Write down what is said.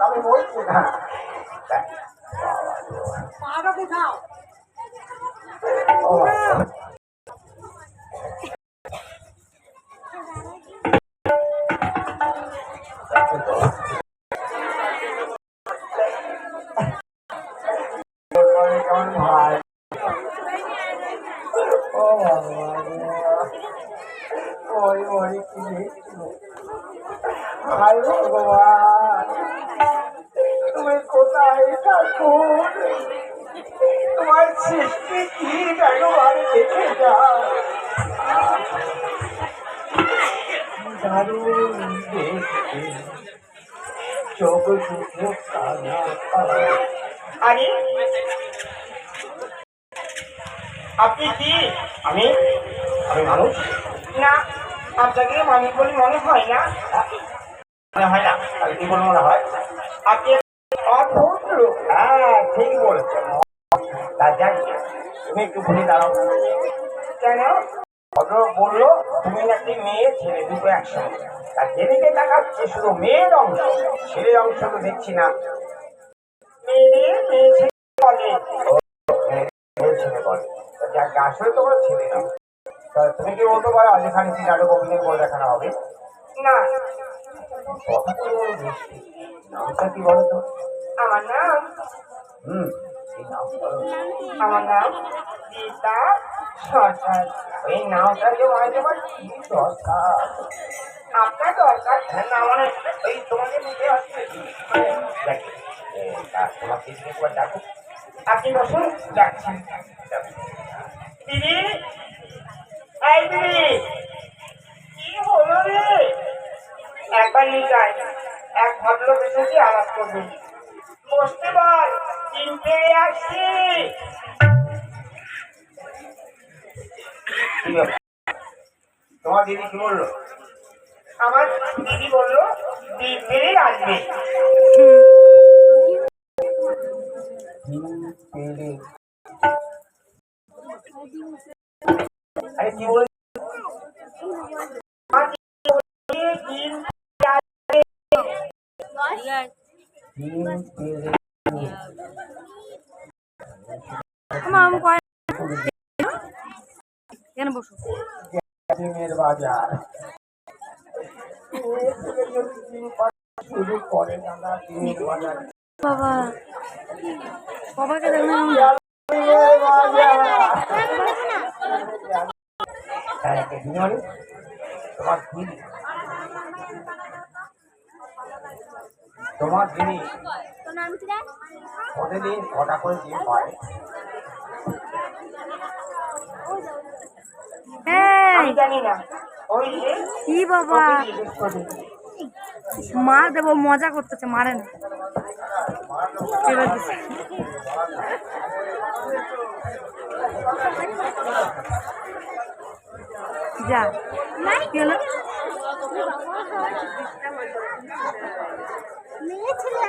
আমি বলছি না ভাই ও ওই ওই কি ভাই ভগবান তুমি কোথায় ঠাকুর তোমার সৃষ্টি কি একবার দেখে যাও দারুণ দেখতে চোখ দুটো কানা আরে আপনি কি আমি আমি মানুষ না আপনাকে মানুষ বলে মনে হয় না মনে হয় না তাহলে কি বলে মনে হয় আপনি অদ্ভুত লোক হ্যাঁ ঠিক বলেছেন তা যাক তুমি একটু ঘুরে দাঁড়াও কেন ভদ্রলোক বললো তুমি নাকি মেয়ে ছেলে দুটো একসঙ্গে তার যেদিকে দেখাচ্ছে শুধু মেয়ের অংশ ছেলের অংশ তো দেখছি না মেয়ে ছেলে বলে মেয়ে ছেলে বলে যাক আসলে তোমরা ছেলে না তুমি কি বলতে পারো আজ এখানে কি নাটক অভিনয় করে দেখানো হবে না নামটা কি বলো তো আমার নাম আমার নাম গীতা সরকার এই নামটা যে মাঝে মাঝে কি দরকার আপনার দরকার না মানে ওই তোমাকে মুখে আসছে তোমাকে একবার ডাকো আপনি বসুন ডাকছেন দিদি এই দিদি কি হলো রে একবার নিকায় এক ভদ্রলোক এসেছি আলাপ করবেন বসতে বল চিনতে আসছি তোমার দিদি কি বললো আমার দিদি বললো দিদি আসবে আরে কি বল বাজার শুরু করে বাবা বাবাকে দেখলাম তোমার জিনিস প্রতিদিন কটা করে ডিম পায় আমি জানি না ওই কি বাবা মার দেবো মজা করতেছে মারে না যা কি হলো মেয়ে ছেলে